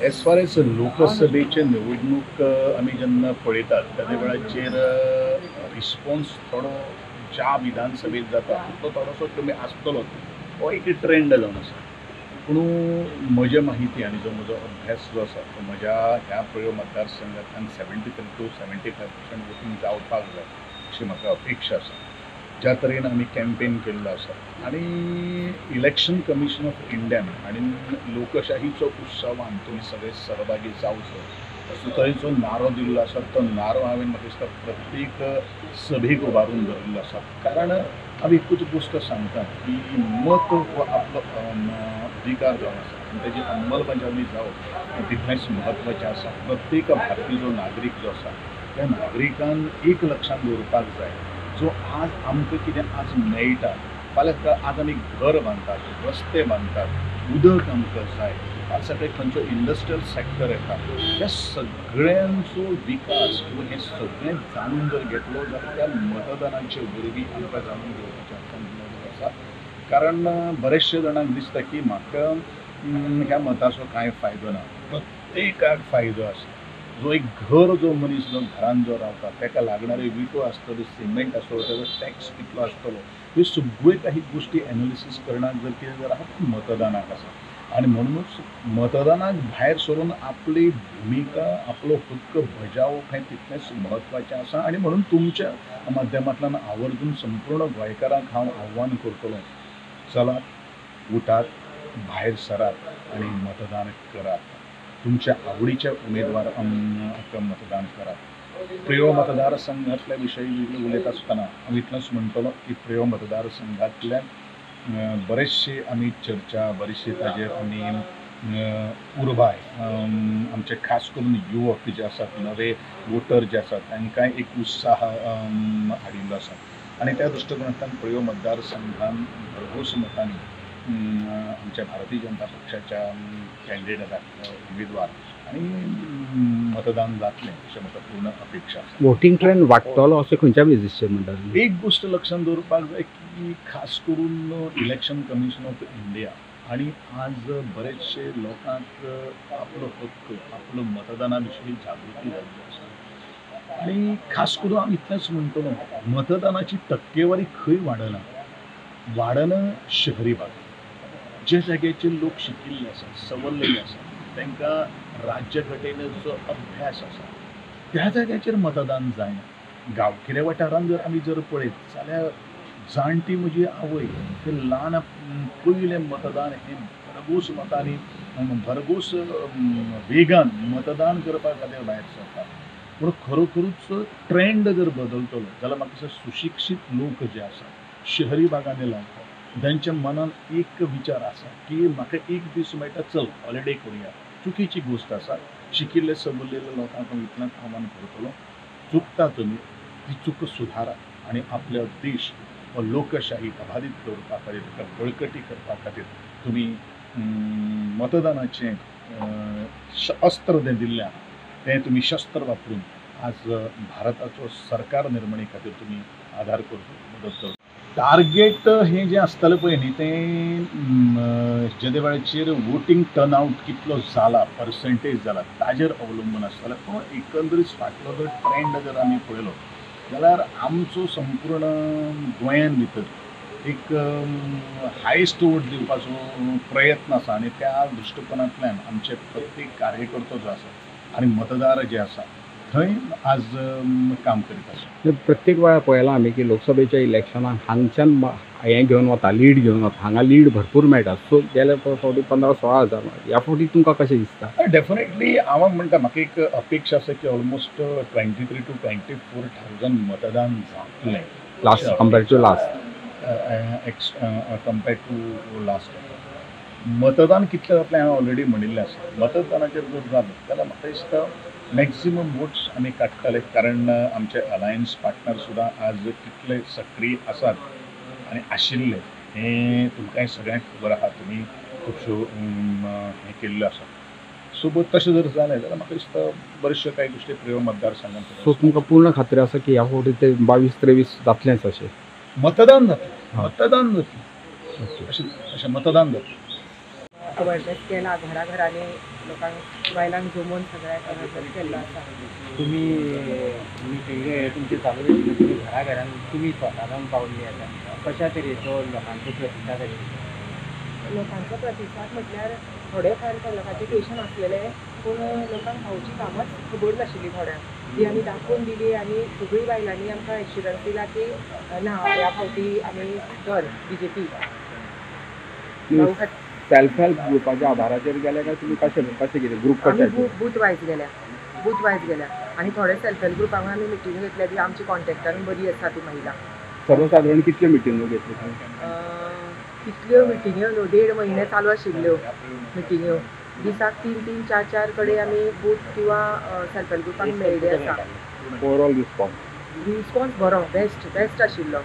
As far as लोकसभेचे निवडणूक आमी जेन्ना पळयतात त्या वेळाचेर रिस्पॉन्स थोडो ज्या विधानसभेत जाता तो थोडोसो कमी आसतलो हो एक ट्रेंड जावन आसा. पूण म्हजे माहिती आनी जो म्हजो अभ्यास जो आसा तो म्हज्या ह्या पळय मतदारसंघांतल्यान 73 to 75% वोटींग जावपाक जाय अशी म्हाका अपेक्षा आसा. ज्या तरेन आमी कॅम्पेन केल्लो आसा आनी इलेक्शन कमिशन ऑफ इंडियान आनी लोकशाहीचो उत्सवान तुमी सगळे सहभागी जावचो असो तरेचो नारो दिल्लो आसा. तो नारो हांवें म्हाका दिसता प्रत्येक सभेक उबारून धरिल्लो आसा. कारण हांव एकूच गोश्ट सांगता की मत हो आपलो अधिकार जावन आसा आनी तेजी अंमलबजावणी जावप तितलेंच म्हत्वाचें आसा. प्रत्येक भारतीय जो नागरीक जो आसा त्या नागरिकान एक लक्षात दवरपाक जाय जो आज आमकां कितें आज मेळटा फाल्यां आज आमी घर बांदतात रस्ते बांदतात उदक आमकां जाय आज सगळे खंयचो इंडस्ट्रियल सॅक्टर येता ह्या सगळ्यांचो विकास किंवा हें सगळें जाणून जर घेतलो जाल्यार त्या मतदानाचे वरवीं आमकां जाणून घेवपाचें आसा. कारण बरेचशे जाणांक दिसता की म्हाका ह्या मताचो कांय फायदो ना. प्रत्येकाक फायदो आसा. जो एक घर जो मनीस जो घरान जो रावता ताका लागणारे विटो आसतलो सिमेंट आसतलो ताजो टॅक्स कितलो आसतलो ह्यो सगळ्यो काही गोश्टी एनालिसीस करण्याक जर कितें जर आसा मतदानाक आसा. आनी म्हणूनच मतदानाक भायर सरून आपली भुमिका आपलो हक्क बजावप हें तितलेंच म्हत्वाचें आसा. आनी म्हणून तुमच्या माध्यमांतल्यान आवर्जून संपूर्ण गोंयकारांक हांव आव्हान करतलो चलात उठात भायर सरात आनी मतदान करात. तुमच्या आवडीच्या उमेदवार मतदान करात. प्रियो मतदारसंघातल्या विशयी उलयता आसतना हांव इतलेंच म्हणटलो की प्रियो मतदारसंघातल्यान बरेचशे आमी चर्चा बरेचशे ताजेर आमी उर्बाय आमचे खास करून युवक जे आसात नवे वोटर जे आसात तांकांय एक उत्साह हाडिल्लो आसा. आनी त्या दृश्टिकोनांतल्यान प्रियो मतदारसंघान भरघोस मतांनी आमच्या भारतीय जनता पक्षाच्या कॅन्डिडेटाक उमेदवार आनी मतदान जातलें अशें म्हाका पूर्ण अपेक्षा आसा. वोटींग ट्रेंड वाडटलो अशें खंयच्या बेजीसचेर म्हणटात? एक गोश्ट लक्षात दवरपाक जाय की खास करून इलेक्शन कमिशन ऑफ इंडिया आनी आज बरेचशे लोकांक आपलो हक्क आपलो मतदाना विशीं जागृती जाल्ली आसा. आनी खास करून हांव इतलेंच म्हणटलो मतदानाची टक्केवारी खंय वाडना शहरी भागात. जे जाग्याचेर लोक शिकिल्ले आसात सवरलेले आसात तांकां राज्यघटनेचो अभ्यास आसा त्या जाग्याचेर मतदान जायना. गांवगिऱ्या वाठारांत जर आमी जर पळयत जाल्यार जाणटी म्हजी आवय ते ल्हान पयलें मतदान हें भरघोस मतांनी भरघोस वेगान मतदान करपा खातीर भायर सरता. पूण खरोखरूच ट्रेंड जर बदलतलो जाल्यार म्हाका दिसता सुशिक्षीत लोक जे आसात शहरी भागांनी रावतात तांच्या मनान एक विचार आसा की म्हाका एक दीस मेळटा चल हॉलिडे करुया. चुकीची गोश्ट आसा. शिकिल्ले सवरलेल्या लोकांक हांव इतलेंच आव्हान करतलो चुकता तुमी ती चूक सुदारात आनी आपलो देश हो लोकशाही अबाधीत दवरपा खातीर ताका बळकटी करपा खातीर तुमी मतदानाचें अस्त्र जें दिल्लें तें तुमी शस्त्र वापरून आज भारताचो सरकार निर्माणे खातीर तुमी आदार करचो मदत करचो. टार्गेट हें जें आसतलें पळय न्ही तें जे वेळाचेर वोटींग टर्नआउट कितलो जाला पर्संटेज जाला ताजेर अवलंबून आसतलें. पूण एकंदरीत फाटलो जर ट्रेंड जर आमी पळयलो जाल्यार आमचो संपूर्ण गोंयान भितर एक हायस्ट वोट दिवपाचो प्रयत्न आसा आनी त्या दृश्टिकोनांतल्यान आमचे प्रत्येक कार्यकर्तो जो आसा आनी मतदार जे आसा थंय आज काम करीत आसा. प्रत्येक वेळार पळयलां आमी की लोकसभेच्या इलेक्शनाक हांगच्यान हें घेवन वता लीड घेवन वता हांगा लीड भरपूर मेळटा. सो गेल्या फावटी 15-16 हजार ह्या फावटी तुमकां कशें दिसता? डेफिनेटली हांव म्हणटा म्हाका एक अपेक्षा आसा की ऑलमोस्ट 23 to 24,000 मतदान जातलें last compared to last compared to last. मतदान कितलें जातलें हांवें ऑलरेडी म्हणिल्लें आसा. मतदानाचेर जर जालें जाल्यार म्हाका दिसता मॅक्झिमम वोट्स आमी काडटले. कारण आमचे अलायन्स पार्टनर सुद्दां आज कितले सक्रीय आसात आनी आशिल्ले हें तुमकांय सगळ्यांक खबर आसा. तुमी खुबश्यो हें केल्ल्यो आसा. सो तशें जर जालें जाल्यार म्हाका दिसता बरेचश्यो कांय गोश्टी प्रियो मतदारसंघांत. सो तुमकां पूर्ण खात्री आसा की ह्या फावटी ते 22-23 जातलेंच अशें? मतदान जातलें अशें मतदान जातलें. अवेअरनेस केला घराघरांनी लोकांक बायलांक जमोवन सगळ्याक अवेअरनेस केल्लो आसा. तुम्ही मिटिंगे तुमची चालू आशिल्ली, तुम्ही घराघरान तुम्ही स्वता जावन पावल्ली आसा. कशा तरेचो लोकांचो प्रतिसाद आशिल्लो? लोकांचो प्रतिसाद म्हटल्यार थोडे फार लोकांचे पेशंट आसलेले, पूण लोकांक हांवची कामच खबर नाशिल्ली थोड्यांक. ती आमी दाखोवन दिली आनी सगळीं बायलांनी आमकां एश्युरन्स दिला की ना ह्या फावटी आमी कर BJP सेल्फ हेल्प ग्रुपाच्या आधाराचेर गेले काय तुम्ही कशें कितें ग्रुप आमी कशे बूथ वायज गेल्या आनी थोडे सेल्फ हेल्प ग्रुपांक आमी मिटींग घेतल्या ती आमची कॉन्टेक्टान बरी आसा ती महिला. सर्वसाधारण कितल्यो मिटिंगो घेतल्यो तुम्ही? कितल्यो मिटिंग्यो न्हू 1.5 म्हयने चालू आशिल्ल्यो मिटिंग्यो. दिसाक 3-3, 4-4 कडेन आमी बूथ किंवा सेल्फ हेल्प ग्रुपांक मेळिल्ले आसा. ओवरऑल रिस्पॉन्स बरो बेस्ट आशिल्लो.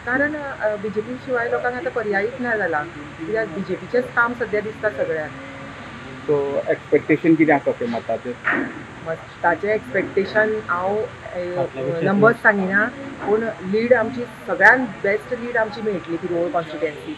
कारण BJP शिवाय लोकांक आतां पर्यायच ना जाला, कित्याक BJPचेच काम सद्या दिसता सगळ्यांक. सो एक्सपेक्टेशन कितें आसा ते मताचेर? ताचें एक्सपेक्टेशन हांव नंबर्स सांगिना, पूण लीड आमची सगळ्यान बेस्ट लीड आमची मेळटली पिरवळ कॉन्स्टिट्युएन्सी.